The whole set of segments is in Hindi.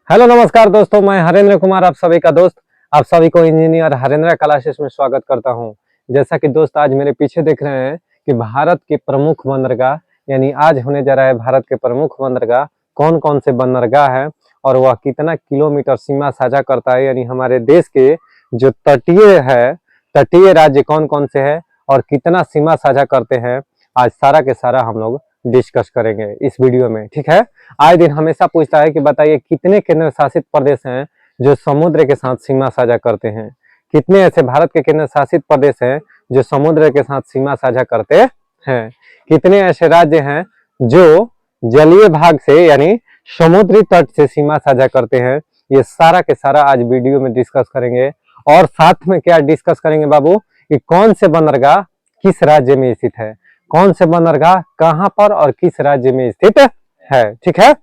हेलो नमस्कार दोस्तों, मैं हरेंद्र कुमार आप सभी का दोस्त। आप सभी को इंजीनियर हरेंद्र क्लासेस में स्वागत करता हूं। जैसा कि दोस्त आज मेरे पीछे देख रहे हैं कि भारत के प्रमुख बंदरगाह यानी आज होने जा रहा है भारत के प्रमुख बंदरगाह कौन कौन से बंदरगाह है और वह कितना किलोमीटर सीमा साझा करता है, यानी हमारे देश के जो तटीय राज्य कौन कौन से है और कितना सीमा साझा करते हैं, आज सारा के सारा हम लोग डिस्कस करेंगे इस वीडियो में। ठीक है, आए दिन हमेशा पूछता है कि बताइए कितने केंद्र शासित प्रदेश हैं जो समुद्र के साथ सीमा साझा करते हैं। कितने ऐसे भारत के केंद्र शासित प्रदेश हैं जो समुद्र के साथ सीमा साझा करते हैं। कितने ऐसे राज्य हैं जो जलीय भाग से यानी समुद्री तट से सीमा साझा करते हैं। ये सारा के सारा आज वीडियो में डिस्कस करेंगे। और साथ में क्या डिस्कस करेंगे बाबू कि कौन से बंदरगाह किस राज्य में स्थित है, कौन से बंदरगाह कहां पर और किस राज्य में स्थित है। ठीक है,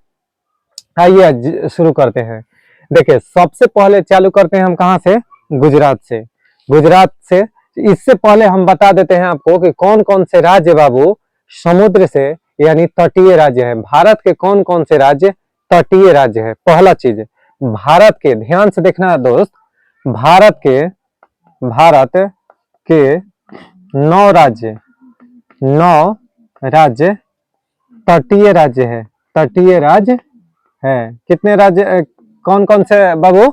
आइए शुरू करते हैं। देखिए, सबसे पहले चालू करते हैं हम कहां से, गुजरात से। गुजरात से इससे पहले हम बता देते हैं आपको कि कौन कौन से राज्य बाबू समुद्र से यानी तटीय राज्य है। भारत के कौन कौन से राज्य तटीय राज्य है। पहला चीज, भारत के, ध्यान से देखना है दोस्त, भारत के 9 राज्य तटीय राज्य है। तटीय राज्य है। कितने राज्य, कौन कौन से बाबू?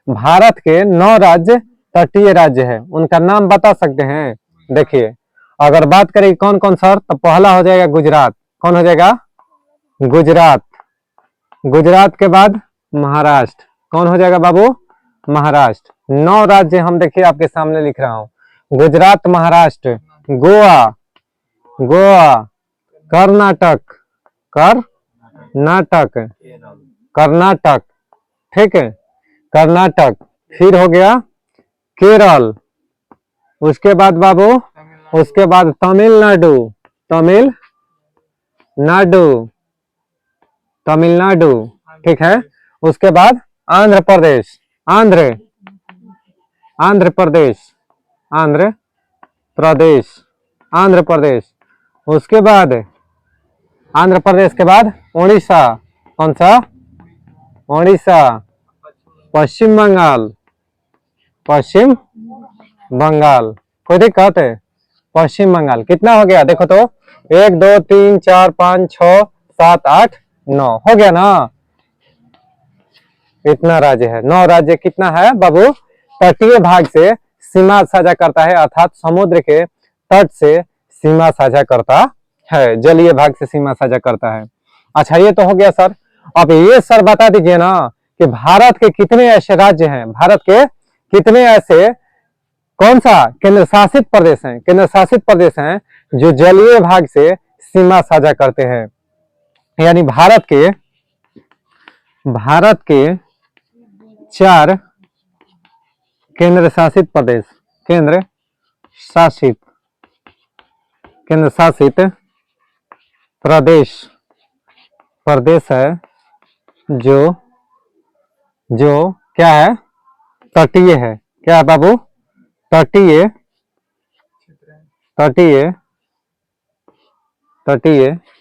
भारत के 9 राज्य तटीय राज्य है। उनका नाम बता सकते हैं। देखिए, अगर बात करें कौन कौन सर, तो पहला हो जाएगा गुजरात। कौन हो जाएगा? गुजरात। गुजरात के बाद महाराष्ट्र। कौन हो जाएगा बाबू? महाराष्ट्र। 9 राज्य हम देखिए आपके सामने लिख रहा हूं, गुजरात, महाराष्ट्र, गोवा, कर्नाटक, ठीक है, कर्नाटक। फिर हो गया केरल। उसके बाद बाबू, उसके बाद तमिलनाडु, ठीक है। उसके बाद आंध्र प्रदेश। उसके बाद आंध्र प्रदेश के बाद उड़ीसा। कौन सा? उड़ीसा। पश्चिम बंगाल। कोई दिक्कत है? पश्चिम बंगाल। कितना हो गया देखो तो, 1 2 3 4 5 6 7 8 9 हो गया ना। इतना राज्य है। 9 राज्य कितना है बाबू? तटीय भाग से सीमा साझा करता है, अर्थात समुद्र के तट से सीमा साझा करता है, जलीय भाग से सीमा साझा करता है। अच्छा, ये तो हो गया सर। अब ये सर बता दीजिए ना कि भारत के कितने ऐसे राज्य हैं, भारत के कितने ऐसे, कौन सा केंद्र शासित प्रदेश हैं जो जलीय भाग से सीमा साझा करते हैं। यानी भारत के 4 केंद्र शासित प्रदेश है जो क्या है? तटीय है। क्या है बाबू? तटीय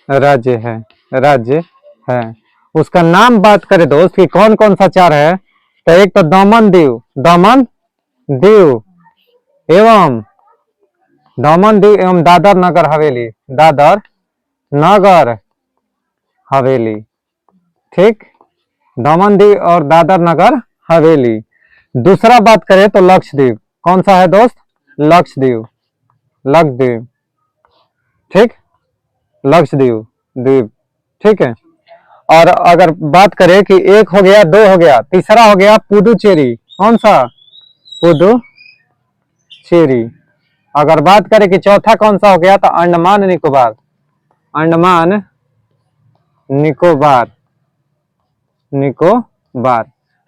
राज्य है। उसका नाम बात करें दोस्त कि कौन कौन सा 4 है, तो एक तो दमन दीव एवं दादर नगर हवेली, ठीक, दमन दीव और दादर नगर हवेली। दूसरा बात करें तो लक्षद्वीप। कौन सा है दोस्त? लक्षद्वीप, ठीक, द्वीप, ठीक है। और अगर बात करें कि 1 हो गया, 2 हो गया, तीसरा हो गया पुडुचेरी। कौन सा? पुडुचेरी। अगर बात करें कि चौथा कौन सा हो गया, तो अंडमान निकोबार।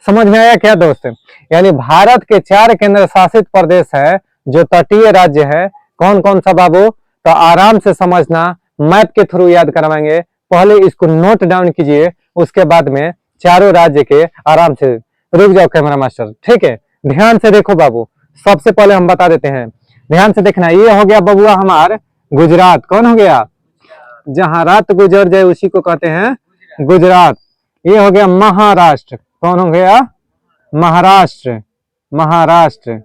समझ में आया क्या दोस्त? यानी भारत के 4 केंद्र शासित प्रदेश है जो तटीय राज्य है। कौन कौन सा बाबू? तो आराम से समझना, मैप के थ्रू याद करवाएंगे। पहले इसको नोट डाउन कीजिए, उसके बाद में चारों राज्य के आराम से, रुक जाओ कैमरा मास्टर, ठीक है, ध्यान से देखो बाबू। सबसे पहले हम बता देते हैं, ध्यान से देखना। ये हो गया बबुआ हमार गुजरात। कौन हो गया? जहां रात गुजर जाए उसी को कहते हैं गुजरात। ये हो गया महाराष्ट्र। कौन हो गया? महाराष्ट्र। महाराष्ट्र,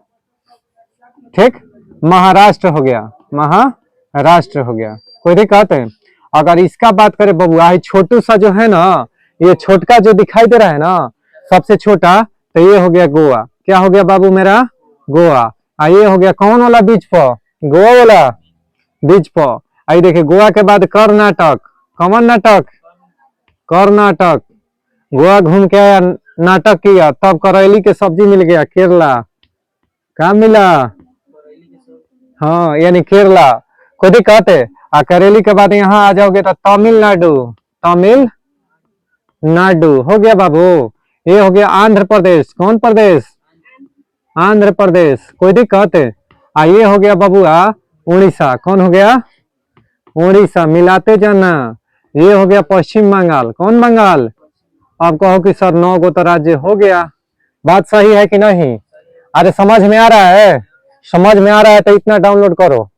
ठीक, महाराष्ट्र हो गया, महाराष्ट्र हो गया। कोई दिक्कत है? अगर इसका बात करें बबुआ, छोटू सा जो है ना, ये छोटका जो दिखाई दे रहा है ना, सबसे छोटा, तो ये हो गया गोवा। क्या हो गया बाबू मेरा? गोवा। ये हो गया कौन वाला बीच पर? गोवा वाला बीच पर। आई देखिए, गोवा के बाद कर्नाटक। कौन नाटक? कर्नाटक। गोवा घूम के आया, नाटक किया, तब करेली के सब्जी मिल गया, केरला। कहाँ मिला? हाँ, यानी केरला। कोई दिक्कत है? करेली के बाद यहाँ आ जाओगे तो तमिलनाडु। तमिलनाडु हो गया बाबू। ये हो गया आंध्र प्रदेश। कौन प्रदेश? आंध्र प्रदेश। कोई दिक्कत है? ये हो गया बाबूआ उड़ीसा। कौन हो गया? उड़ीसा। मिलाते जाना। ये हो गया पश्चिम बंगाल। कौन बंगाल? अब कहो कि सर 9 गो तो राज्य हो गया। बात सही है कि नहीं? अरे समझ में आ रहा है? समझ में आ रहा है तो इतना डाउनलोड करो।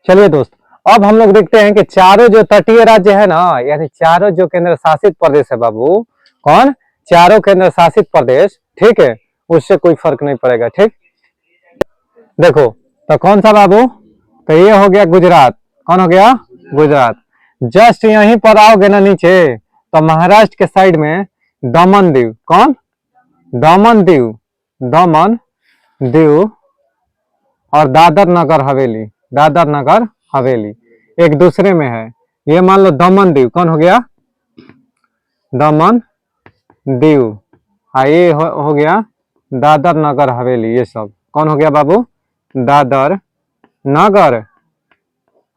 चलिए दोस्त, अब हम लोग देखते हैं कि चारों जो तटीय राज्य है ना, यानी चारों जो केंद्र शासित प्रदेश है बाबू, कौन? चारों केंद्र शासित प्रदेश, ठीक है, उससे कोई फर्क नहीं पड़ेगा। ठीक, देखो तो कौन सा बाबू? तो ये हो गया गुजरात। कौन हो गया? गुजरात। जस्ट यहीं पर आओगे ना नीचे, तो महाराष्ट्र के साइड में दमन दीव। कौन? दमन दीव। दमन दीव और दादर नगर हवेली। दादर नगर हवेली एक दूसरे में है। ये मान लो दमन दीव। कौन हो गया? दमन दीव। ये हो गया दादर नगर हवेली। ये सब कौन हो गया बाबू? दादर नगर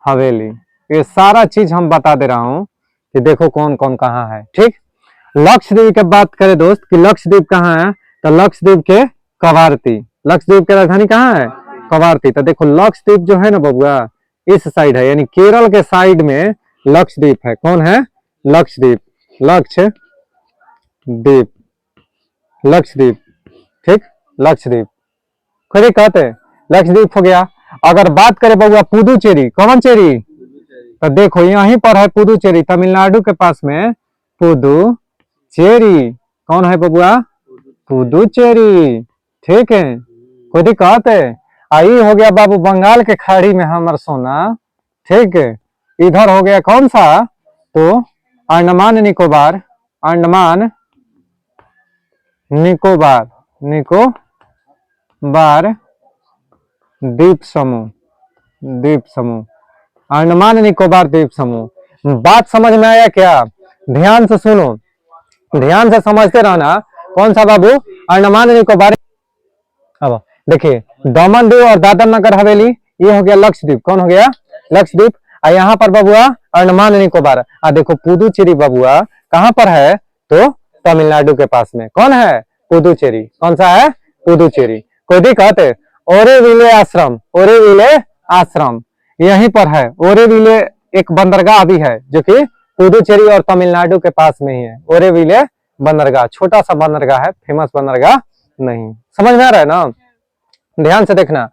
हवेली। ये सारा चीज हम बता दे रहा हूं कि देखो कौन कौन कहाँ है। ठीक, लक्षद्वीप की बात करें दोस्त कि लक्षद्वीप कहाँ है, तो लक्षद्वीप के कवारती। लक्षद्वीप की राजधानी कहाँ है? कवारती। तो देखो लक्षद्वीप जो है ना बबुआ, इस साइड है, यानी केरल के साइड में लक्षद्वीप है। कौन है? लक्षद्वीप। लक्षद्वीप। लक्षद्वीप, ठीक, लक्षद्वीप। खड़े कहते हैं लक्षद्वीप हो गया। अगर बात करें बबुआ पुदुचेरी। कौन चेरी? तो देखो यहीं पर है पुदुचेरी, तमिलनाडु के पास में पुदुचेरी। कौन है बबुआ? पुदुचेरी। ठीक है, कोई दिक्कत है? आई हो गया बाबू बंगाल के खाड़ी में हमर सोना। ठीक है, इधर हो गया कौन सा? तो अंडमान निकोबार। अंडमान निकोबार। निकोबार द्वीप समूह। द्वीप समूह, अंडमान निकोबार द्वीप समूह। बात समझ में आया क्या? ध्यान से सुनो, ध्यान से समझते रहना। कौन सा बाबू? अंडमान निकोबार। अब देखिए दमन दीव और दादर नगर हवेली, ये हो गया लक्षद्वीप। कौन हो गया? लक्षद्वीप। यहाँ पर बबुआ अंडमान निकोबार। देखो पुदुचेरी बबुआ कहाँ पर है? तो तमिलनाडु के पास में। कौन है? पुदुचेरी। कौन सा है? पुदुचेरी। कोई दिक्कत है? ओरेविले आश्रम। ओरेविले आश्रम यहीं पर है। ओरेविले एक बंदरगाह भी है जो कि पुदुचेरी और तमिलनाडु के पास में ही है। ओरेविले बंदरगाह छोटा सा बंदरगाह है, फेमस बंदरगाह नहीं। समझ में आ रहा है ना? ध्यान से देखना।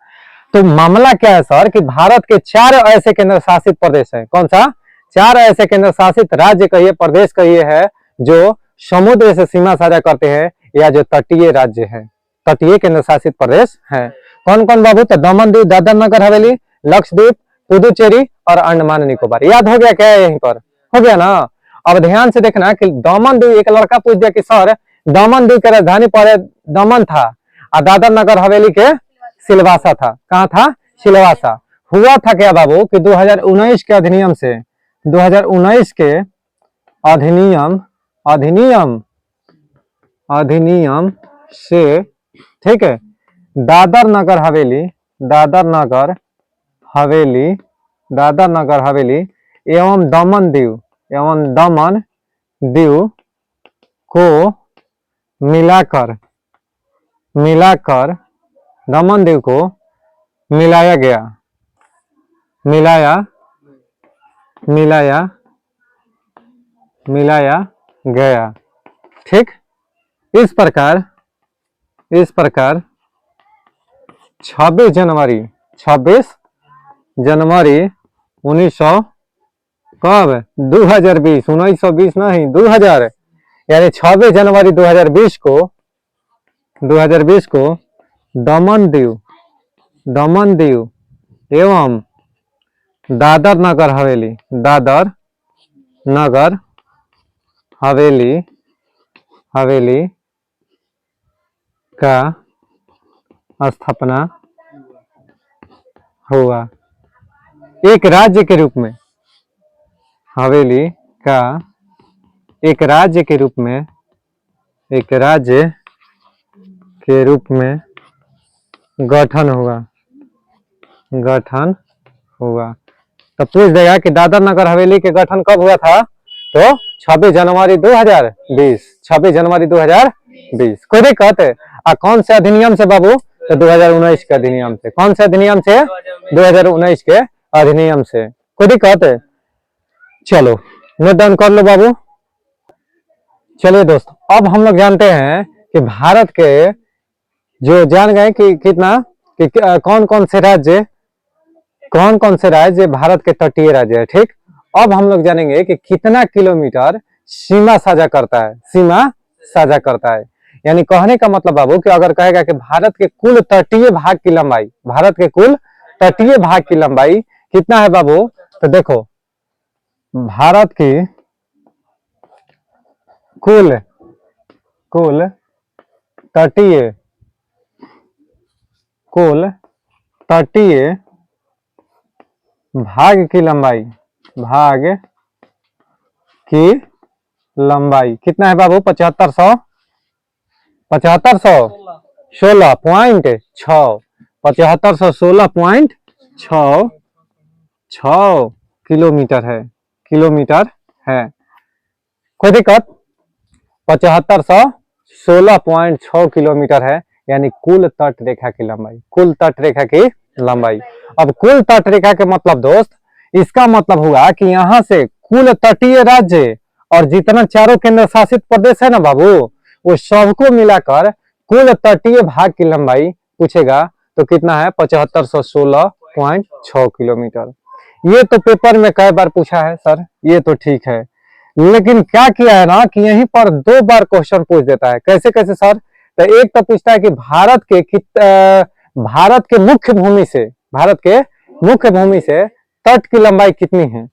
तो मामला क्या है सर कि भारत के 4 ऐसे केंद्र शासित प्रदेश है। कौन सा? 4 ऐसे केंद्र शासित राज्य कहिए, प्रदेश कहिए है, जो समुद्र से सीमा साझा करते हैं या जो तटीय राज्य है, तटीय केंद्र शासित प्रदेश है। कौन कौन बाबू? तो दमन दीव, दादर नगर हवेली, लक्षद्वीप, पुदुचेरी और अंडमान निकोबार। याद हो गया क्या? यहीं पर हो गया ना? अब ध्यान से देखना कि दमन दीव, एक लड़का पूछ दिया कि सर दमन दीव की राजधानी पहले दमन था और दादर नगर हवेली के सिलवासा था। कहाँ था? सिलवासा। हुआ था क्या बाबू कि 2019 के अधिनियम से, 2019 के अधिनियम से, ठीक है, दादर नगर हवेली, दादर नगर हवेली, दादर नगर हवेली एवं दमन दीव को मिलाकर दमन दीव को मिलाया गया। मिलाया गया। ठीक, इस प्रकार 26 जनवरी 1900 कब? 2020। 1920 नहीं, 2020 यानी 26 जनवरी 2020 को दमन दीव एवं दादर नगर हवेली का स्थापना हुआ। एक राज्य के रूप में हवेली का एक राज्य के रूप में गठन हुआ। तो पूछ देगा कि दादर नगर हवेली के गठन कब हुआ था, तो 26 जनवरी 2020। कोई दिक्कत है? कौन से अधिनियम से बाबू? तो 2019 के अधिनियम से। कौन से अधिनियम से? 2019 के अधिनियम से। कोई दिक्कत है? चलो नोट डाउन कर लो बाबू। चलिए दोस्तों, अब हम लोग जानते हैं कि भारत के जो जान गए कि कितना कि कौन कौन से राज्य भारत के तटीय राज्य है। ठीक, अब हम लोग जानेंगे कि कितना किलोमीटर सीमा साझा करता है। यानी कहने का मतलब बाबू कि अगर कहेगा कि भारत के कुल तटीय भाग की लंबाई कितना है बाबू, तो देखो भारत की कुल तटीय भाग की लंबाई कितना है बाबू? 7516.6 किलोमीटर है। कोई दिक्कत? 7516.6 किलोमीटर है, यानी कुल तट रेखा की लंबाई। अब कुल तट रेखा के मतलब दोस्त, इसका मतलब हुआ कि यहाँ से कुल तटीय राज्य और जितना चारों केंद्र शासित प्रदेश है ना बाबू, वो सबको मिलाकर कुल तटीय भाग की लंबाई पूछेगा तो कितना है? 7516.6 किलोमीटर। ये तो पेपर में कई बार पूछा है सर, ये तो ठीक है, लेकिन क्या किया है ना कि यहीं पर 2 बार क्वेश्चन पूछ देता है। कैसे कैसे सर? तो एक तो पूछता है कि भारत के मुख्य भूमि से तट की लंबाई कितनी है।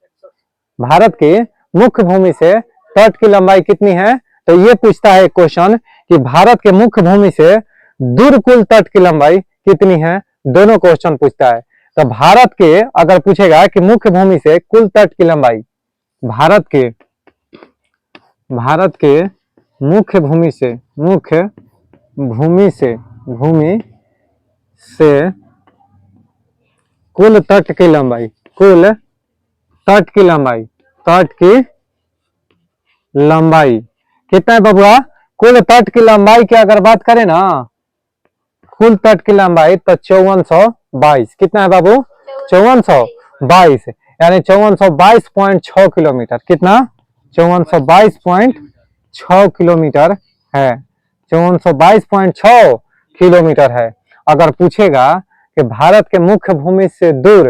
भारत के मुख्य भूमि से तट की लंबाई कितनी है, तो ये पूछता है क्वेश्चन कि भारत के मुख्य भूमि से दूर कुल तट की लंबाई कितनी है। दोनों क्वेश्चन पूछता है। तो भारत के अगर पूछेगा कि मुख्य भूमि से कुल तट की लंबाई, भारत के मुख्य भूमि से कुल तट की लंबाई कितना है बबुआ? कुल तट की लंबाई की अगर बात करें ना, कुल तट की लंबाई तो 5422। कितना है बाबू? 5422, यानी 5422.6 किलोमीटर। कितना? 5422.6 किलोमीटर है। 5422.6 किलोमीटर है। अगर पूछेगा कि भारत के मुख्य भूमि से दूर,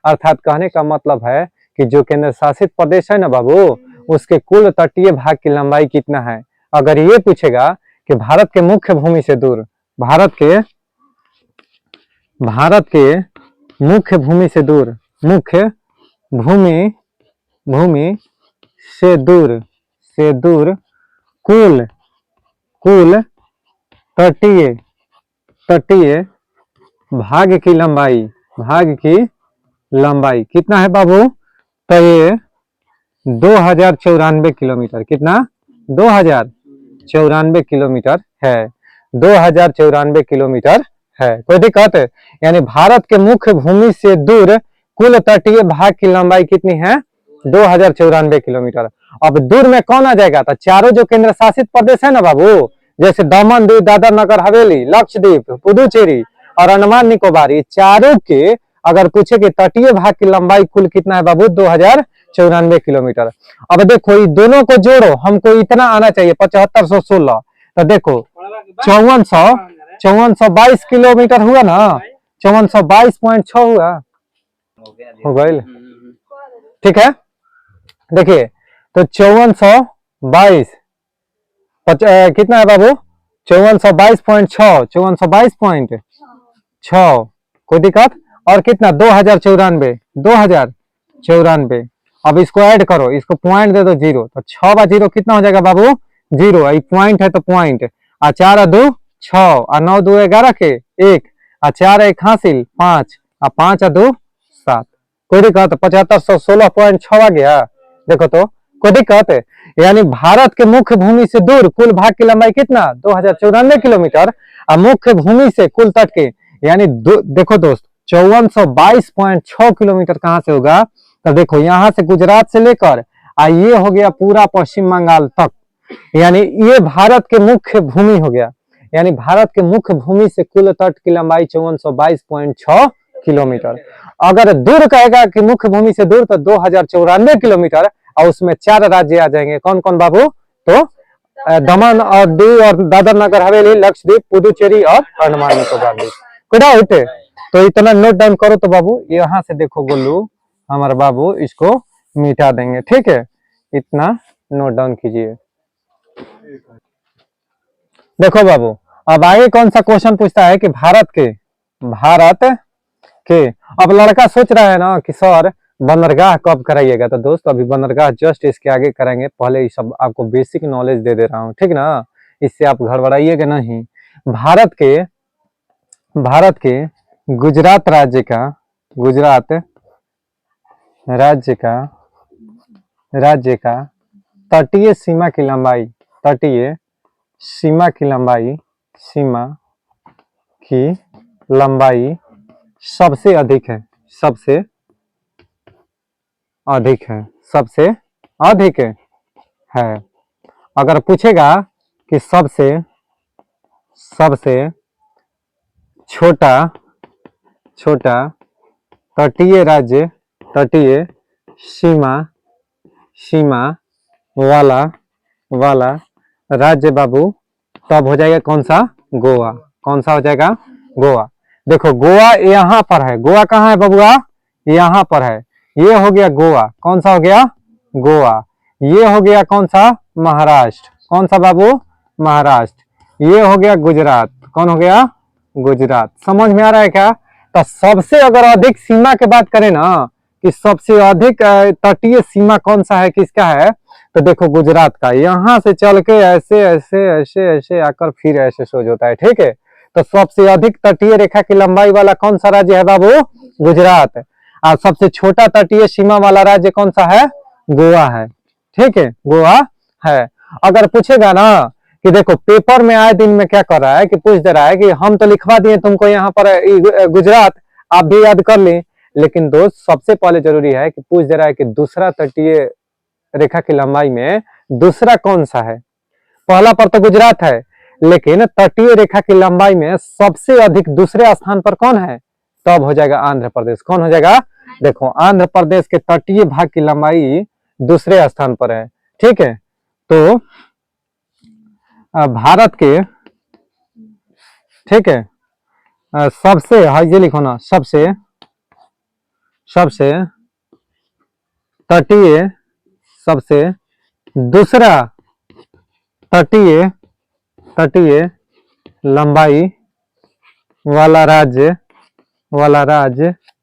अर्थात कहने का मतलब है कि जो केंद्र शासित प्रदेश है ना बाबू, उसके कुल तटीय भाग की लंबाई कितना है। अगर ये पूछेगा कि भारत के मुख्य भूमि से दूर, मुख्य भूमि से दूर कुल तटीय भाग की लंबाई कितना है बाबू? तो ये 2094 किलोमीटर। कितना? 2094 किलोमीटर है। 2094 किलोमीटर है। कोई दिक्कत है? यानी भारत के मुख्य भूमि से दूर कुल तटीय भाग की लंबाई कितनी है? 2094 किलोमीटर। अब दूर में कौन आ जाएगा? तो चारों जो केंद्र शासित प्रदेश है ना बाबू, जैसे दमन दीव, दादर नगर हवेली, लक्षद्वीप, पुदुचेरी और अंडमान निकोबार, ये चारों के अगर पूछे कि तटीय भाग की लंबाई कुल कितना है बाबू? 2094 किलोमीटर। अब देखो ये दोनों को जोड़ो, हमको इतना आना चाहिए 7516। तो देखो 5422 किलोमीटर हुआ ना, 5422.6 हुआ, हो गई। ठीक है, देखिए तो 5422 कितना है बाबू? 5422.6, 5422.6, कोई दिक्कत? और कितना? 2094, 2094। अब इसको ऐड करो, इसको पॉइंट दे दो 0, तो 6 बा 0 कितना हो जाएगा बाबू? 0। पॉइंट है तो पॉइंट, आ 4 आ 2 6, आ 9 2 11 के 1, आ 4 1 हासिल 5, आ 5 आ 2 7। कोई दिक्कत? 7516.6 आ गया। देखो तो कोई दिक्कत है? यानी भारत के मुख्य भूमि से दूर कुल भाग की लंबाई कितना? 2094 किलोमीटर। और मुख्य भूमि से कुल तट के यानी देखो दोस्त 5422.6 किलोमीटर कहां से होगा? तो देखो यहां से गुजरात से लेकर ये हो गया पूरा पश्चिम बंगाल तक, यानी ये भारत के मुख्य भूमि हो गया। यानी भारत के मुख्य भूमि से कुल तट की लंबाई 5422.6 किलोमीटर। अगर दूर कहेगा कि मुख्य भूमि से दूर, तो 2094 किलोमीटर, और उसमें 4 राज्य आ जाएंगे। कौन कौन बाबू? तो दमन और दीव और दादर नगर हवेली, लक्षद्वीप, पुदुचेरी और अंडमान निकोबार द्वीप। कोई डाउट? तो इतना नोट डाउन करो। तो बाबू यहाँ से देखो गोलू हमारे बाबू इसको मिटा देंगे, ठीक है? इतना नोट डाउन कीजिए। देखो बाबू अब आगे कौन सा क्वेश्चन पूछता है कि भारत के अब लड़का सोच रहा है ना कि सर बंदरगाह कब कराइएगा? तो दोस्त अभी बंदरगाह जस्ट इसके आगे कराएंगे। पहले ये सब आपको बेसिक नॉलेज दे दे रहा हूँ, ठीक ना? इससे आप गड़बड़ाइएगा नहीं। भारत के गुजरात राज्य का तटीय सीमा की लंबाई सबसे अधिक है। अगर पूछेगा कि सबसे छोटा तटीय सीमा वाला राज्य बाबू तब हो जाएगा कौन सा? गोवा। कौन सा हो जाएगा? गोवा। देखो गोवा यहाँ पर है। गोवा कहाँ है बबुआ? यहाँ पर है। ये हो गया गोवा। कौन सा हो गया? गोवा। ये हो गया कौन सा? महाराष्ट्र। कौन सा बाबू? महाराष्ट्र। ये हो गया गुजरात। कौन हो गया? गुजरात। समझ में आ रहा है क्या? तो सबसे अगर अधिक सीमा की बात करें ना कि सबसे अधिक तटीय सीमा कौन सा है, किसका है? तो देखो गुजरात का। यहाँ से चल के ऐसे ऐसे ऐसे ऐसे आकर फिर ऐसे सोच होता है, ठीक है? तो सबसे अधिक तटीय रेखा की लंबाई वाला कौन सा राज्य है बाबू? गुजरात। और सबसे छोटा तटीय सीमा वाला राज्य कौन सा है? गोवा है, ठीक है? गोवा है। अगर पूछेगा ना कि देखो पेपर में आए दिन में क्या कर रहा है कि पूछ दे रहा है कि हम तो लिखवा दिए तुमको यहाँ पर गुजरात, आप भी याद कर लें, लेकिन दोस्त सबसे पहले जरूरी है कि पूछ दे रहा है कि दूसरा तटीय रेखा की लंबाई में दूसरा कौन सा है? पहला पर तो गुजरात है, लेकिन तटीय रेखा की लंबाई में सबसे अधिक दूसरे स्थान पर कौन है? तब हो जाएगा आंध्र प्रदेश। कौन हो जाएगा? देखो आंध्र प्रदेश के तटीय भाग की लंबाई दूसरे स्थान पर है, ठीक है? तो भारत के, ठीक है, सबसे ये लिखो ना, सबसे तटीय दूसरा तटीय लंबाई वाला राज्य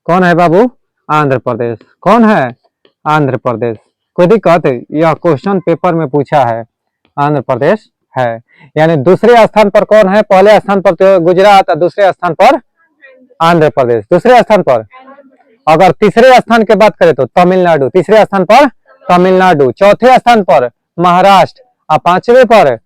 कौन है बाबू? आंध्र प्रदेश। कौन है? आंध्र प्रदेश। कोई दिक्कत? यह क्वेश्चन पेपर में पूछा है, आंध्र प्रदेश है। यानी दूसरे स्थान पर कौन है? पहले स्थान पर तो गुजरात और दूसरे स्थान पर आंध्र प्रदेश। दूसरे स्थान पर अगर तीसरे स्थान की बात करें तो तमिलनाडु। तीसरे स्थान पर तमिलनाडु। चौथे स्थान पर महाराष्ट्र और पांचवें पर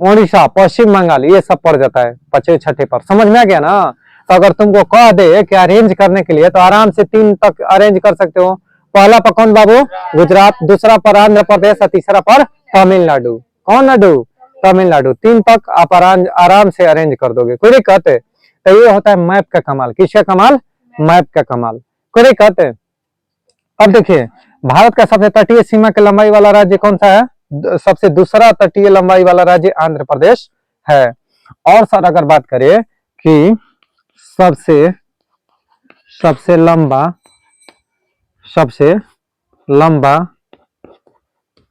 उड़ीसा, पश्चिम बंगाल, ये सब पड़ जाता है पांचवें छठे पर। समझ में आ गया ना? तो अगर तुमको कह दे कि अरेंज करने के लिए तो आराम से 3 तक अरेंज कर सकते हो। पहला पर कौन बाबू? गुजरात, दूसरा पर आंध्र प्रदेश और तीसरा पर तमिलनाडु। कौन नाडु? तमिलनाडु। 3 तक आप आराम से अरेंज कर दोगे, कोई दिक्कत है? तो ये होता है मैप का कमाल। किसका कमाल? मैप का कमाल। कोई दिक्कत है? अब देखिए भारत का सबसे तटीय सीमा की लंबाई वाला राज्य कौन सा है? सबसे दूसरा तटीय लंबाई वाला राज्य आंध्र प्रदेश है। और सर अगर बात करें कि सबसे लंबा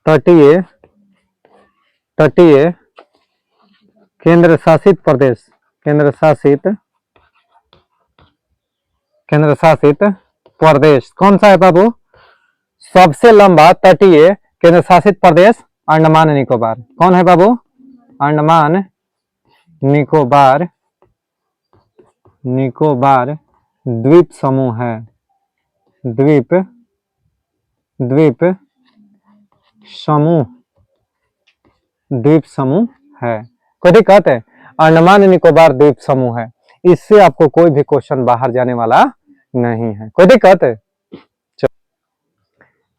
तटीय तटीय केंद्र शासित प्रदेश, केंद्र शासित प्रदेश कौन सा है बाबू? सबसे लंबा तटीय केंद्र शासित प्रदेश अंडमान निकोबार। कौन है बाबू? अंडमान निकोबार द्वीप समूह है। द्वीप समूह है। कोई दिक्कत है? अंडमान निकोबार द्वीप समूह है। इससे आपको कोई भी क्वेश्चन बाहर जाने वाला नहीं है। कोई दिक्कत है?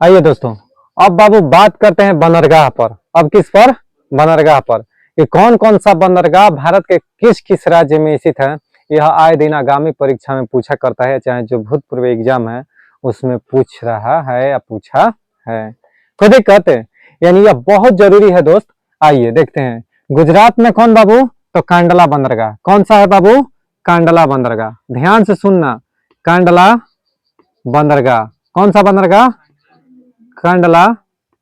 आइए दोस्तों, अब बाबू बात करते हैं बंदरगाह पर। अब किस पर? बंदरगाह पर। ये कौन कौन सा बंदरगाह भारत के किस किस राज्य में स्थित है? यह आए दिन आगामी परीक्षा में पूछा करता है, चाहे जो भूतपूर्व एग्जाम है उसमें पूछ रहा है या पूछा है। कोई दिक्कत है? यानी यह बहुत जरूरी है दोस्त। आइए देखते हैं। गुजरात में कौन बाबू? तो कांडला बंदरगाह। कौन सा है बाबू? कांडला बंदरगाह। ध्यान से सुनना, कांडला बंदरगाह। कौन सा बंदरगाह? कांडला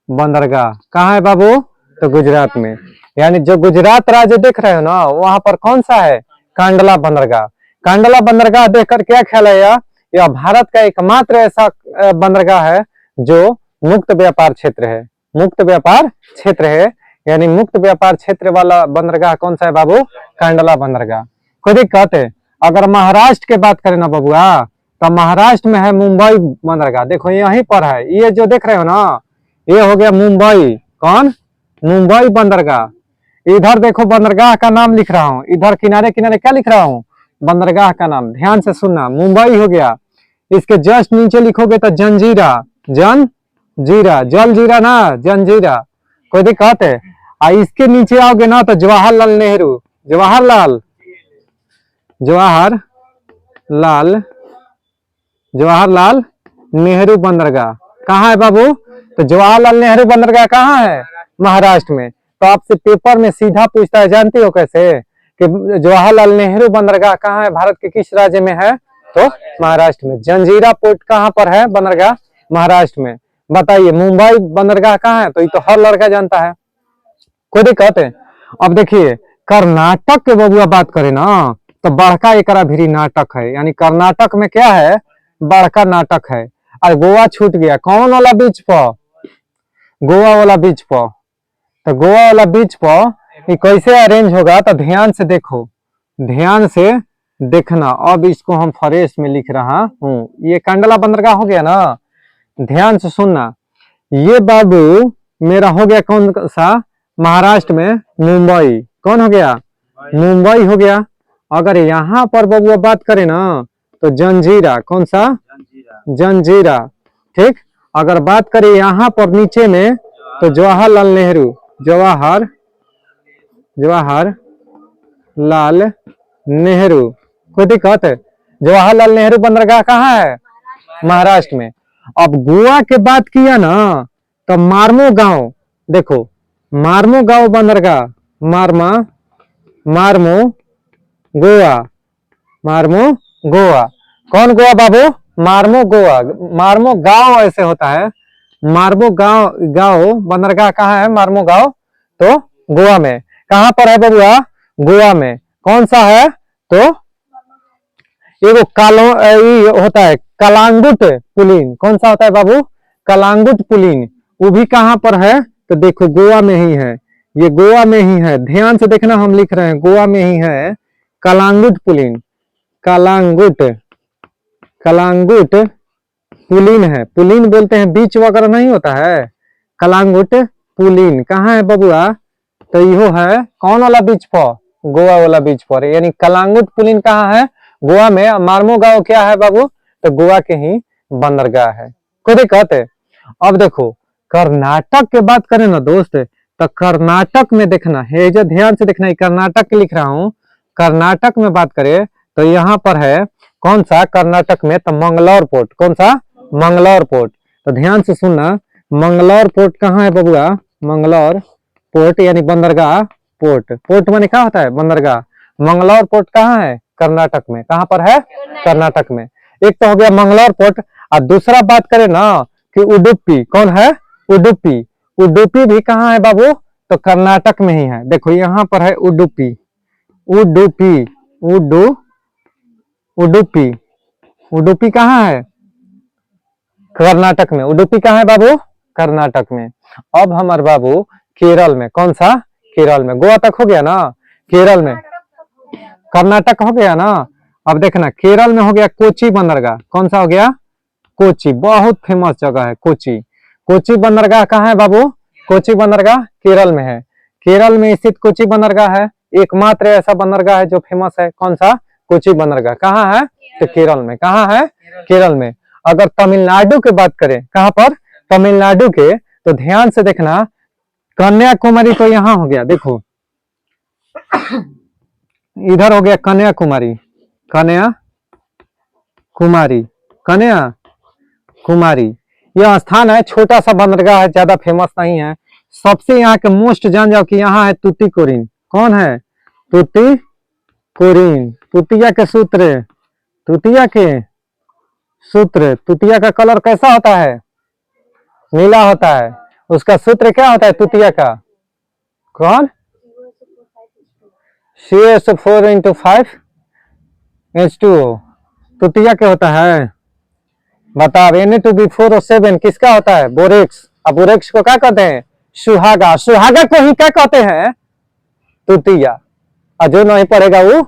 बंदरगाह। कहाँ है बाबू? तो गुजरात में। यानी जो गुजरात राज्य देख रहे हो ना, वहां पर कौन सा है? कांडला बंदरगाह। कांडला बंदरगाह देखकर क्या ख्याल आया? यह भारत का एकमात्र ऐसा बंदरगाह है जो मुक्त व्यापार क्षेत्र है। मुक्त व्यापार क्षेत्र है, यानी मुक्त व्यापार क्षेत्र वाला बंदरगाह कौन सा है बाबू? कांडला बंदरगाह। कोई दिक्कत है? अगर महाराष्ट्र की बात करें ना बबुआ, तो महाराष्ट्र में है मुंबई बंदरगाह। देखो यहीं पर है, ये जो देख रहे हो ना, ये हो गया मुंबई। कौन? मुंबई बंदरगाह। इधर देखो बंदरगाह का नाम लिख रहा हूँ, इधर किनारे किनारे क्या लिख रहा हूँ? बंदरगाह का नाम। ध्यान से सुनना, मुंबई हो गया। इसके जस्ट नीचे लिखोगे तो जंजीरा, जंजीरा, जल जीरा ना, जंजीरा। कोई दिक्कत है? इसके नीचे आओगे ना तो जवाहरलाल नेहरू, जवाहरलाल नेहरू बंदरगाह। कहाँ है बाबू? तो जवाहरलाल नेहरू बंदरगाह कहाँ है? महाराष्ट्र में। तो आपसे पेपर में सीधा पूछता है, जानती हो कैसे? कि जवाहरलाल नेहरू बंदरगाह कहाँ है, भारत के किस राज्य में है? तो महाराष्ट्र में। जंजीरा पोर्ट कहाँ पर है? बंदरगाह महाराष्ट्र में। बताइए मुंबई बंदरगाह कहाँ है? तो ये तो हर लड़का जानता है। कोई दिक्कत है? अब देखिए कर्नाटक के बबुआ बात करें ना, तो बड़का एक भी नाटक है। यानी कर्नाटक में क्या है? बड़का नाटक है। और गोवा छूट गया। कौन वाला बीच पर? गोवा वाला बीच पर। तो गोवा वाला बीच पर ये कैसे अरेंज होगा? तो ध्यान से देखो, ध्यान से देखना। अब इसको हम फरेस्ट में लिख रहा हूँ। ये कांडला बंदरगाह हो गया ना, ध्यान से सुनना। ये बाबू मेरा हो गया कौन सा? महाराष्ट्र में मुंबई। कौन हो गया? मुंबई हो गया। अगर यहाँ पर बबुआ बात करें ना, तो जंजीरा। कौन सा? जंजीरा। ठीक। अगर बात करें यहाँ पर नीचे में, तो जवाहरलाल नेहरू, जवाहरलाल नेहरू। कोई दिक्कत है? जवाहरलाल नेहरू बंदरगाह कहाँ है? महाराष्ट्र में। अब गोवा के बात किया ना, तो मार्मो गांव। देखो मार्मो गांव बंदरगाह, मार्मो गोवा। कौन गोवा बाबू? मार्मो गोवा। मार्मो गांव ऐसे होता है। मार्मो गांव बंदरगाह कहाँ है? मार्मो गांव तो गोवा में। कहाँ पर है बबुआ? गोवा में। कौन सा है? तो ये होता है कलांगुट पुलिन। कौन सा होता है बाबू? कलांगुट पुलिन। वो भी कहाँ पर है? तो देखो गोवा में ही है। ये गोवा में ही है। ध्यान से देखना, हम लिख रहे हैं गोवा में ही है कलांगुट पुलिन। कलांगुट पुलिन है। पुलिन बोलते हैं, बीच वगैरह नहीं होता है। कलांगुट पुलिन कहाँ है बबुआ? तो यो है कौन वाला बीच पर? गोवा वाला बीच पर। यानी कलांगुट पुलिन कहाँ है? गोवा में। मार्मो गांव क्या है बाबू? तो गोवा के ही बंदरगाह है। कोई दिक्कत है? अब देखो कर्नाटक के बात करें ना दोस्त, तो कर्नाटक में देखना है, जो ध्यान से देखना है, कर्नाटक लिख रहा हूँ। कर्नाटक में बात करें तो यहाँ पर है कौन सा? कर्नाटक में तो मंगलौर पोर्ट। कौन सा? मंगलौर पोर्ट। तो ध्यान से सुनना, मंगलौर पोर्ट कहाँ है बबुआ? मंगलौर पोर्ट यानी बंदरगाह। पोर्ट माने क्या होता है? बंदरगाह। मंगलौर पोर्ट कहाँ है? कर्नाटक में। कहाँ पर है? कर्नाटक में। एक तो हो गया मंगलौर पोर्ट। और दूसरा बात करें ना कि उडुपी। कौन है? उडुपी। उडुपी भी कहाँ है बाबू? तो कर्नाटक में ही है। देखो यहाँ पर है उडुपी, उडुपी, उडुपी, उडुपी कहाँ है? कर्नाटक में। उडुपी कहाँ है बाबू? कर्नाटक में। अब हमारे बाबू केरल में, कौन सा? केरल में। गोवा तक हो गया ना, केरल में। कर्नाटक हो गया ना। अब देखना केरल में हो गया कोची बंदरगाह। कौन सा हो गया? कोची, बहुत फेमस जगह है कोची। कोची बंदरगाह कहाँ है बाबू? कोची बंदरगाह केरल में है। केरल में स्थित कोची बंदरगाह है, एकमात्र ऐसा बंदरगाह है जो फेमस है। कौन सा? कोची बंदरगाह। कहाँ है? तो केरल में। कहाँ है? केरल में। अगर तमिलनाडु की बात करें, कहाँ पर? तमिलनाडु के, तो ध्यान से देखना कन्याकुमारी तो यहाँ हो गया, देखो इधर हो गया कन्याकुमारी, कन्याकुमारी, कन्याकुमारी। यह स्थान है, छोटा सा बंदरगाह है, ज्यादा फेमस नहीं है। सबसे यहाँ के मोस्ट जान जाओ कि यहाँ है तुतिकोरिन। कौन है? तुतिकोरिन। तुतिया के सूत्र, तुतिया के सूत्र, तुतिया का कलर कैसा होता है? नीला होता है। उसका सूत्र क्या होता है तुतिया का? कौन? CH4 × 5H2O। तुतिया क्या होता है? बताओ। Na2B4O7 किसका होता है? बोरेक्स। अब बोरेक्स को क्या कहते हैं? सुहागा। सुहागा को ही क्या कहते हैं? तुतिया। और जो नहीं पढ़ेगा वो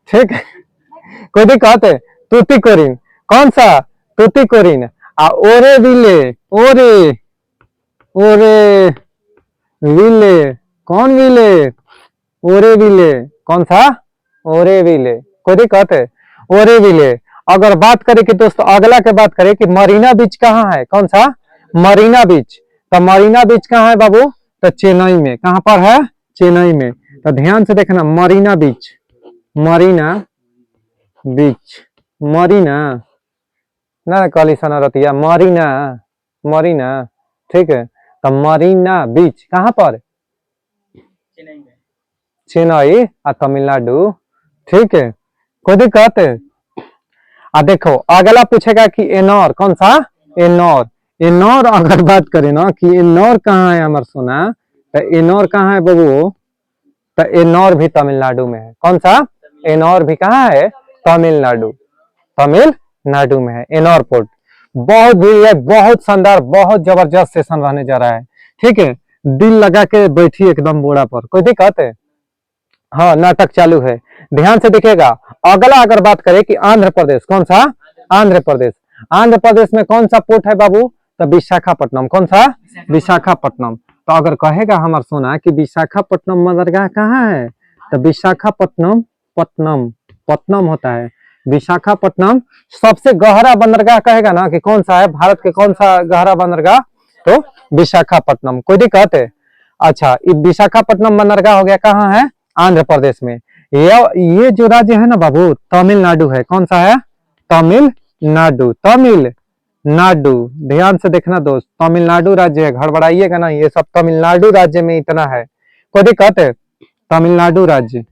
ठीक है, कोई भी कहते तुतिकोरिन। कौन सा? तुतिकोरिन। ओरे विले, ओरे, ओरे विले, कौन विले? ओरे विले। कौन सा? ओरे विले। कोई भी कहते ओरे विले। अगर बात करें कि दोस्तों अगला के बात करें कि मरीना बीच कहाँ है? कौन सा? मरीना बीच। तो मरीना बीच कहाँ है बाबू? तो चेन्नई में। कहाँ पर है? चेन्नई में। तो ध्यान से देखना मरीना बीच, मरीना बीच, मरीना ना कॉलिशन रतिया, मरीना, मरीना, ठीक है। तो मरीना बीच कहाँ पर? चेन्नई में। चेन्नई और तमिलनाडु, ठीक है। कोई दिक्कत? देखो अगला पूछेगा कि एनौर। कौन सा? एनौर। एनौर अगर बात करें ना कि एनौर कहाँ है हमारे सोना, तो एनौर कहाँ है बाबू? तो एनौर भी तमिलनाडु में है। कौन सा? एनौर भी कहाँ है? तमिलनाडु, तमिलनाडु में है एनौर पोर्ट। बहुत भीड़ है, बहुत शानदार, बहुत जबरदस्त सेशन रहने जा रहा है, ठीक है। दिल लगा के बैठी एकदम बोड़ा पर। कोई दिक्कत है? हाँ, नाटक चालू है, ध्यान से देखिएगा। अगला अगर बात करें कि आंध्र प्रदेश। कौन सा? आंध्र प्रदेश। आंध्र प्रदेश में कौन सा पोर्ट है बाबू? तो विशाखापट्टनम। कौन सा? विशाखापट्टनम। तो अगर कहेगा हमार सोना कि विशाखापट्टनम बंदरगाह कहाँ है, तो विशाखापट्टनम, पट्टनम, पट्टनम होता है। विशाखापट्टनम सबसे गहरा बंदरगाह कहेगा ना कि कौन सा है भारत के, कौन सा गहरा बंदरगाह, तो विशाखापट्टनम। कोई दिक्कत है? अच्छा, विशाखापट्टनम बंदरगाह हो गया, कहाँ है? आंध्र प्रदेश में। ये जो राज्य है ना बाबू, तमिलनाडु है। कौन सा है? तमिलनाडु, तमिलनाडु। ध्यान से देखना दोस्त, तमिलनाडु राज्य है, गड़बड़ाइएगा ना, ये सब तमिलनाडु राज्य में इतना है। कोई दिक्कत है? तमिलनाडु राज्य।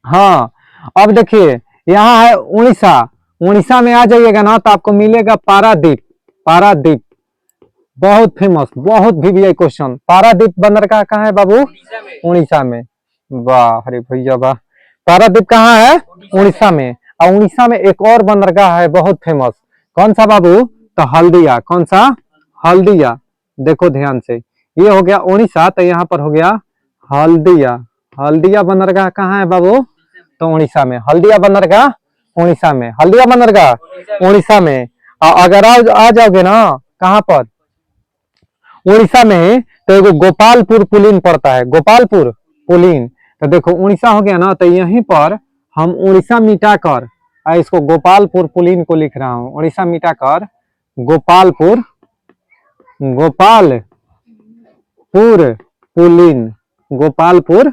हाँ, अब देखिए यहाँ है उड़ीसा। उड़ीसा में आ जाइएगा ना तो आपको मिलेगा पारादीप, पारादीप बहुत फेमस, बहुत VVI क्वेश्चन। पारादीप बंदरगाह कहाँ है बाबू? उड़ीसा में। वाह अरे भैया वाह। पारादीप कहाँ है? उड़ीसा में। और उड़ीसा में एक और बंदरगाह है बहुत फेमस। कौन सा बाबू? तो हल्दिया। कौन सा? हल्दिया। देखो ध्यान से, ये हो गया उड़ीसा, तो यहाँ पर हो गया हल्दिया। हल्दिया बंदरगाह कहाँ है बाबू? तो उड़ीसा में। हल्दिया बंदरगाह उड़ीसा में। हल्दिया बंदरगाह उड़ीसा में। अगर आ जाओगे ना कहाँ पर? उड़ीसा में, तो एगो गोपालपुर पुलिन पड़ता है, गोपालपुर पुलिन। तो देखो उड़ीसा हो गया ना, तो यहीं पर हम उड़ीसा मिटाकर इसको गोपालपुर पुलिन को लिख रहा हूँ। उड़ीसा मिटाकर गोपालपुर, गोपालपुर पुलिन, गोपालपुर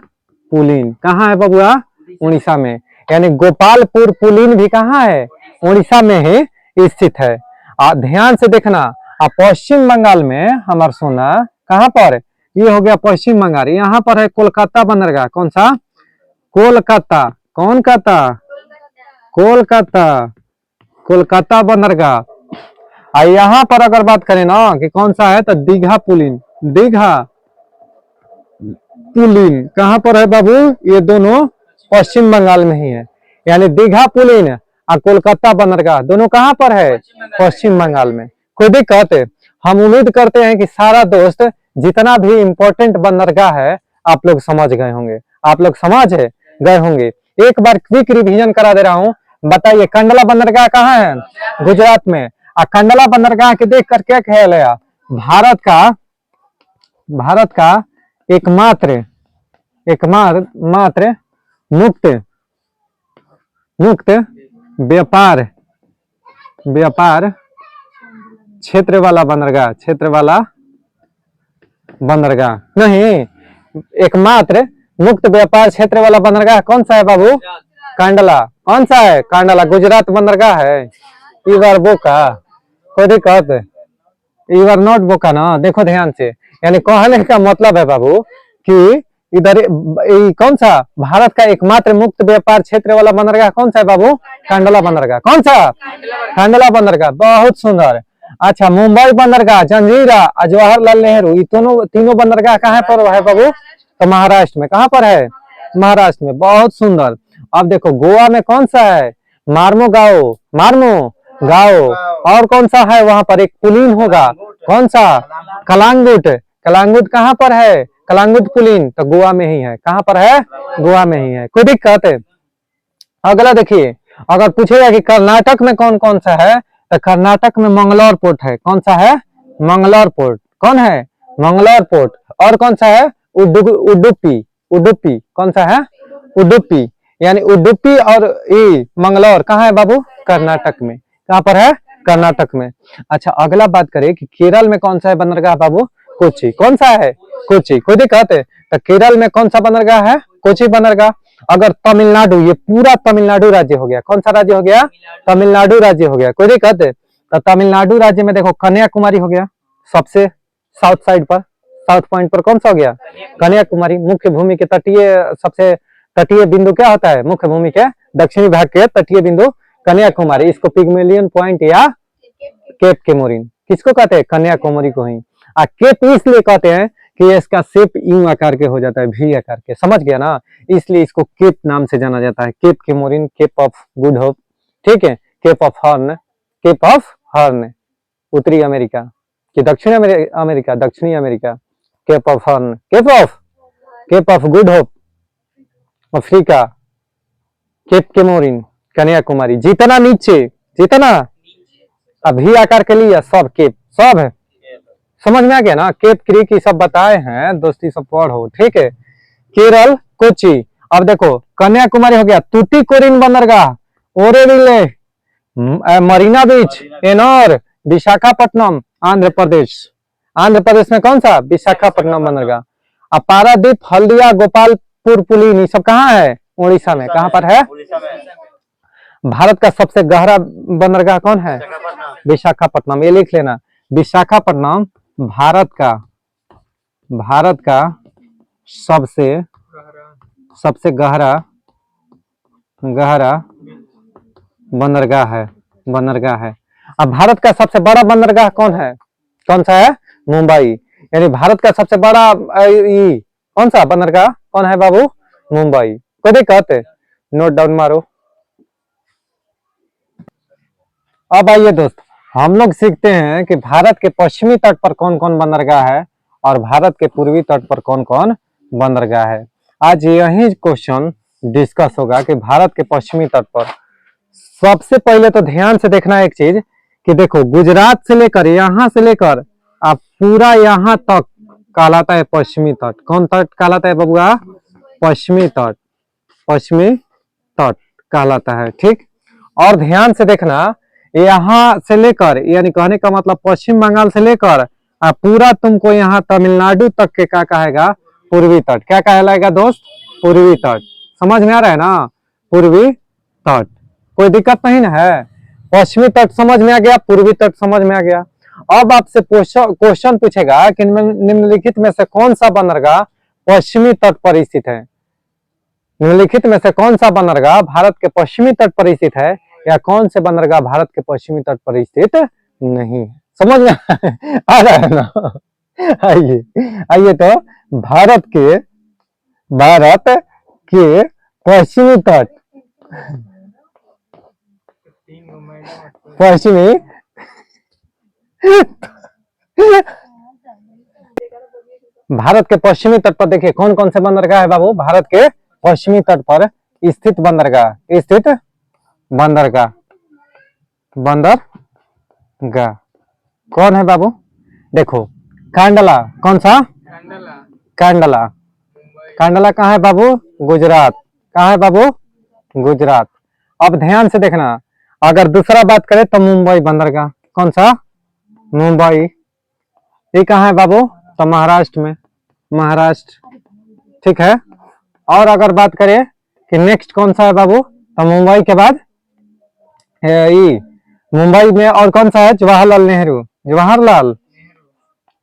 पुलिन कहाँ है बबुआ? उड़ीसा में। यानी गोपालपुर पुलिन भी कहाँ है? उड़ीसा में ही स्थित है। ध्यान से देखना। पश्चिम बंगाल में हमार सोना कहाँ पर? ये हो गया पश्चिम बंगाल। यहाँ पर है कोलकाता बंदरगाह। कौन सा? कोलकाता। कौन कहता? कोलकाता, कोलकाता बंदरगाह। यहाँ पर अगर बात करें ना कि कौन सा है, तो दीघा पुलिन। दीघा पुलिन कहाँ पर है बाबू? ये दोनों पश्चिम बंगाल में ही है। यानी दीघा पुलिन और कोलकाता बंदरगाह दोनों कहाँ पर है? पश्चिम बंगाल में। कोई दिक्कत? हम उम्मीद करते हैं कि सारा दोस्त जितना भी इम्पोर्टेंट बंदरगाह है आप लोग समझ गए होंगे, आप लोग समझ गए होंगे। एक बार क्विक रिवीजन करा दे रहा हूँ। बताइए कंडला बंदरगाह कहाँ है? गुजरात में। और कंडला बंदरगाह के देख कर क्या ख्याल आया? भारत का एकमात्र मुक्त व्यापार क्षेत्र वाला बंदरगाह नहीं, एकमात्र मुक्त व्यापार क्षेत्र वाला बंदरगाह कौन सा है बाबू? कांडला। कौन सा है? कांडला। गुजरात बंदरगाह है। यू आर बोका, कोई दिक्कत? यू आर नॉट बोका ना। देखो ध्यान से, यानी कहने का मतलब है बाबू कि इधर कौन सा भारत का एकमात्र मुक्त व्यापार क्षेत्र वाला बंदरगाह कौन सा है बाबू? कांडला बंदरगाह। कौन सा? कांडला बंदरगाह। बहुत सुंदर। अच्छा, मुंबई बंदरगाह, जंजीरा और जवाहरलाल नेहरू, ये तीनों बंदरगाह कहाँ पर है बाबू? तो महाराष्ट्र में। कहाँ पर है? महाराष्ट्र में। बहुत सुंदर। अब देखो गोवा में कौन सा है? मार्मो गाओ। और कौन सा है वहां पर? एक पुलिन होगा। कौन सा? कलांगुट। कलांगुट कहाँ पर है? कलांगुट पुलिन तो गोवा में ही है। कहाँ पर है? गोवा में ही है। कोई दिक्कत? अगला देखिए, अगर पूछेगा कि कर्नाटक में कौन कौन सा है, तो कर्नाटक में मंगलौर पोर्ट है। कौन सा है? मंगलौर पोर्ट। कौन है? मंगलौर पोर्ट। और कौन सा है? उडुपी। कौन सा है? उडुपी। यानी उडुपी और मंगलौर कहाँ है बाबू? कर्नाटक में। कहाँ पर है? कर्नाटक में। अच्छा, अगला बात करें कि केरल में कौन सा है बंदरगाह बाबू? कोची। कौन सा है? कोची। कोई दिक्कत है? तो केरल में कौन सा बंदरगाह है? कोची बंदरगाह। अगर तमिलनाडु, ये पूरा तमिलनाडु राज्य हो गया। कौन सा राज्य हो गया? तमिलनाडु राज्य हो गया। कोई दिक्कत है? तो तमिलनाडु राज्य में देखो कन्याकुमारी हो गया सबसे साउथ साइड पर, साउथ पॉइंट पर। कौन सा हो गया? कन्याकुमारी। मुख्य भूमि के सबसे तटीय बिंदु क्या होता है? मुख्य भूमि के दक्षिणी भाग के तटीय बिंदु कन्याकुमारी। इसको पिग्मेलियन पॉइंट या केप केमोरिन किसको कहते हैं? कन्याकुमारी को ही। केप इसलिए कहते हैं कि इसका शेप यू आकार के हो जाता है, भी आकार के। समझ गया ना? इसलिए इसको केप नाम से जाना जाता है। Cape Comorin, Cape of Good Hope, ठीक है, केप ऑफ हॉर्न उत्तरी अमेरिका कि दक्षिण अमेरिका, दक्षिणी America. Cape of Horn, Cape of Good Hope Africa, Cape Comorin Kanyakumari. जितना नीचे, जितना अभी आकार के लिए सब केप, सब है। समझ में आ गया ना? केप क्रीक ये सब बताए हैं दोस्ती, सब पढ़ो, ठीक है। केरल कोची। अब देखो कन्याकुमारी हो गया तूतीकोरिन बंदरगाह, ओरोविले, मरीना बीच, एनोर, विशाखापट्टनम, आंध्र प्रदेश में कौन सा? विशाखापट्टनम बंदरगाह। अब पारादीप, हल्दिया, गोपालपुर पुलिन, ये सब कहाँ है? उड़ीसा में। कहाँ पर है? भारत का सबसे गहरा बंदरगाह कौन है? विशाखापट्टनम। ये लिख लेना, विशाखापट्टनम भारत का सबसे गहरा बंदरगाह है। अब भारत का सबसे बड़ा बंदरगाह कौन है? कौन सा है? मुंबई। यानी भारत का सबसे बड़ा कौन सा बंदरगाह कौन है बाबू? मुंबई। कोई दिक्कत? नोट डाउन मारो। अब आइए दोस्त, हम लोग सीखते हैं कि भारत के पश्चिमी तट पर कौन कौन बंदरगाह है और भारत के पूर्वी तट पर कौन कौन बंदरगाह है। आज यही क्वेश्चन डिस्कस होगा कि भारत के पश्चिमी तट पर सबसे पहले तो ध्यान से देखना एक चीज कि देखो गुजरात से लेकर यहां से लेकर आप पूरा यहां तक कहलाता है पश्चिमी तट। कौन तट कहलाता है बबुआ? पश्चिमी तट कहलाता है, ठीक। और ध्यान से देखना, यहाँ से लेकर, यानी कहने का मतलब पश्चिम बंगाल से लेकर पूरा तुमको यहाँ तमिलनाडु तक के क्या कहेगा? पूर्वी तट। क्या कहलाएगा दोस्त? पूर्वी तट। समझ में आ रहा है ना? पूर्वी तट। कोई दिक्कत नहीं ना है? पश्चिमी तट समझ में आ गया, पूर्वी तट समझ में आ गया। अब आपसे क्वेश्चन पूछेगा कि निम्नलिखित में से कौन सा बंदरगाह पश्चिमी तट पर स्थित है? निम्नलिखित में से कौन सा बंदरगाह भारत के पश्चिमी तट पर स्थित है, या कौन से बंदरगाह भारत के पश्चिमी तट पर स्थित नहीं, समझ में आ रहा है ना? आइए आइए तो भारत के भारत के पश्चिमी तट, पश्चिमी भारत के पश्चिमी तट पर देखिए कौन कौन से बंदरगाह है बाबू। भारत के पश्चिमी तट पर स्थित बंदरगाह, स्थित बंदरगाह, बंदरगाह कौन है बाबू? देखो कांडला, कौन सा? कांडला। कांडला कहाँ है बाबू? गुजरात। कहाँ है बाबू? गुजरात। अब ध्यान से देखना, अगर दूसरा बात करें तो मुंबई बंदरगाह, कौन सा? मुंबई। ये कहाँ है बाबू? तो महाराष्ट्र में, महाराष्ट्र। ठीक है। और अगर बात करें कि नेक्स्ट कौन सा है बाबू, तो मुंबई के बाद ये मुंबई में और कौन सा है? जवाहरलाल नेहरू, जवाहरलाल,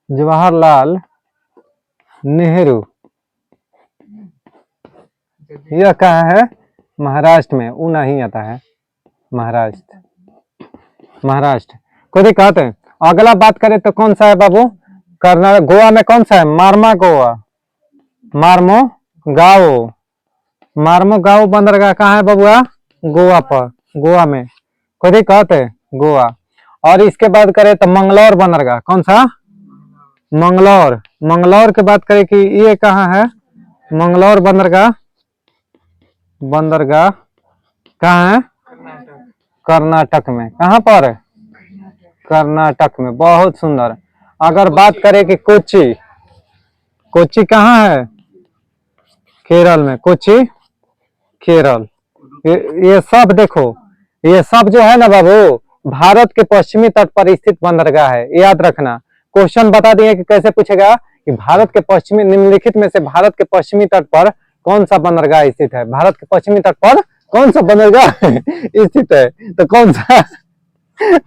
जवाहरलाल नेहरू। यह कहाँ है? महाराष्ट्र में। ऊ नहीं आता है, महाराष्ट्र, महाराष्ट्र। कोई दिक्कत है? अगला बात करें तो कौन सा है बाबू? कर्नाटक। गोवा में कौन सा है? मार्मा गोवा, मार्मो गाओ, मार्मो गाओ बंदरगाह कहाँ है बाबूआ? गोवा पर, गोवा में। कोई दिक्कत है? गोवा। और इसके बाद करें तो मंगलौर बंदरगाह, कौन सा? मंगलौर। मंगलौर के बात करें कि ये कहाँ है? मंगलौर बंदरगाह, बंदरगाह कहाँ है? कर्नाटक में। कहाँ पर? कर्नाटक में। बहुत सुंदर। अगर बात करें कि कोच्चि, कोच्चि कहाँ है? केरल में। कोच्चि केरल। ये सब देखो, ये सब जो है ना बाबू, भारत के पश्चिमी तट पर स्थित बंदरगाह है। याद रखना, क्वेश्चन बता दिए कि कैसे पूछेगा कि भारत के पश्चिमी, निम्नलिखित में से भारत के पश्चिमी तट पर कौन सा बंदरगाह स्थित है? भारत के पश्चिमी तट पर कौन सा बंदरगाह स्थित है? तो कौन सा?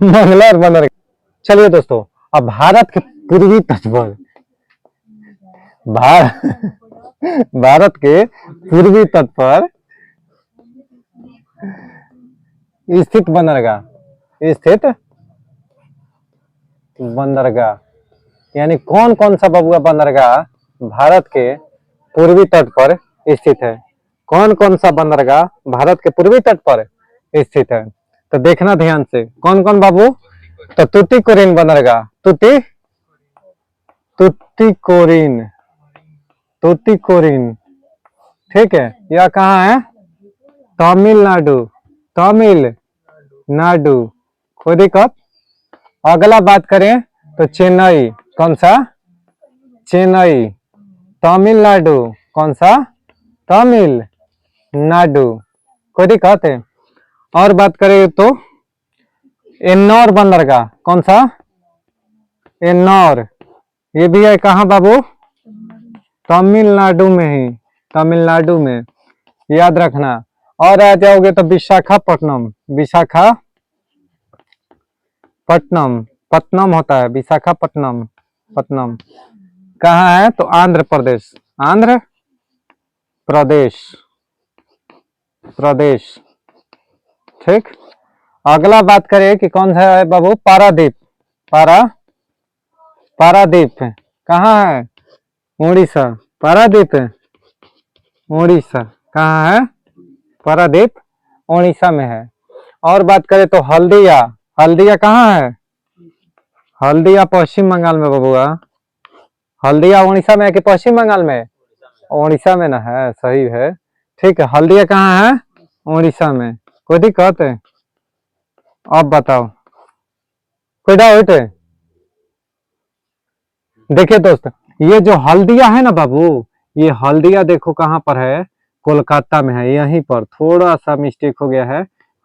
मंगलौर बंदरगाह। चलिए दोस्तों, अब भारत के पूर्वी तट पर, भारत के पूर्वी तट पर स्थित बंदरगाह, स्थित बंदरगाह यानी कौन कौन सा बबुआ बंदरगाह भारत के पूर्वी तट पर स्थित है? कौन कौन सा बंदरगाह भारत के पूर्वी तट पर स्थित है? तो देखना ध्यान से, कौन कौन बाबू? तो तुतिकोरिन बंदरगाह, तुतिकोरिन, तुतिकोरिन। ठीक है। यह कहाँ है? तमिलनाडु, तमिलनाडु। कोई दिक्कत? अगला बात करें तो चेन्नई, कौन सा? चेन्नई, तमिलनाडु। कौन सा? तमिलनाडु। कोई दिक्कत है? और बात करें तो एन्नौर बंदरगाह, कौन सा? एन्नौर। ये भी है कहाँ बाबू? तमिलनाडु में ही, तमिलनाडु में। याद रखना। और आ जाओगे तो विशाखापट्टनम, विशाखापट्टनम, पट्टनम होता है, विशाखापट्टनम, पट्टनम कहाँ है? तो आंध्र प्रदेश, आंध्र प्रदेश, प्रदेश। ठीक। अगला बात करें कि कौन सा है बाबू? पारादीप, पारादीप कहाँ है? उड़ीसा। पारादीप उड़ीसा कहाँ है? पारादीप उड़ीसा में है। और बात करें तो हल्दिया, हल्दिया कहाँ है? हल्दिया पश्चिम बंगाल में बबुआ। हल्दिया उड़ीसा में है कि पश्चिम बंगाल में? उड़ीसा में ना है, सही है। ठीक है। हल्दिया कहाँ है? उड़ीसा में। कोई दिक्कत है? अब बताओ, कोई डाउट है? देखिए दोस्त, ये जो हल्दिया है ना बाबू, ये हल्दिया देखो कहाँ पर है? कोलकाता में है। यहीं पर थोड़ा सा मिस्टेक हो गया है।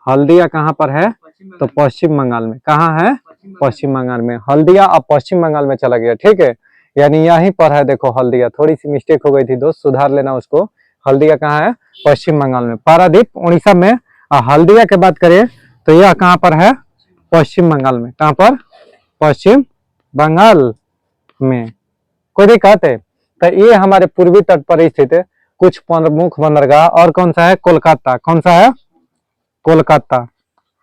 हल्दिया कहाँ पर है? तो पश्चिम बंगाल में। कहाँ है? पश्चिम बंगाल में। हल्दिया अब पश्चिम बंगाल में चला गया। ठीक है। यानी यहीं पर है। देखो हल्दिया, थोड़ी सी मिस्टेक हो गई थी दोस्त, सुधार लेना उसको। हल्दिया कहाँ है? पश्चिम बंगाल में। पारादीप उड़ीसा में। हल्दिया की बात करें तो यह कहाँ पर है? पश्चिम बंगाल में। कहाँ पर? पश्चिम बंगाल में। कोई दिक्कत है? तो ये हमारे पूर्वी तट पर स्थित है कुछ प्रमुख बंदरगाह। और कौन सा है? कोलकाता। कौन सा है? कोलकाता।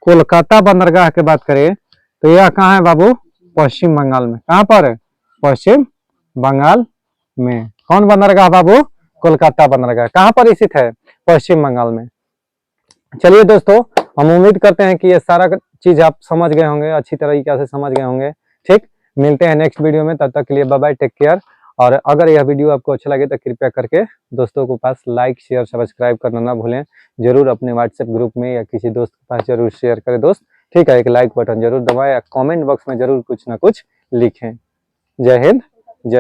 कोलकाता बंदरगाह की बात करें तो यह कहाँ है बाबू? पश्चिम बंगाल में। कहाँ पर है? पश्चिम बंगाल में। कौन बंदरगाह बाबू? कोलकाता बंदरगाह। कहाँ पर स्थित है? पश्चिम बंगाल में। चलिए दोस्तों, हम उम्मीद करते हैं कि ये सारा चीज आप समझ गए होंगे, अच्छी तरीके से समझ गए होंगे। ठीक, मिलते हैं नेक्स्ट वीडियो में, तब तक के लिए बाय बाय, टेक केयर। और अगर यह वीडियो आपको अच्छा लगे तो कृपया करके दोस्तों को पास लाइक शेयर सब्सक्राइब करना ना भूलें। जरूर अपने व्हाट्सएप ग्रुप में या किसी दोस्त के पास जरूर शेयर करें दोस्त। ठीक है, एक लाइक बटन जरूर दबाएं या कमेंट बॉक्स में जरूर कुछ ना कुछ लिखें। जय हिंद,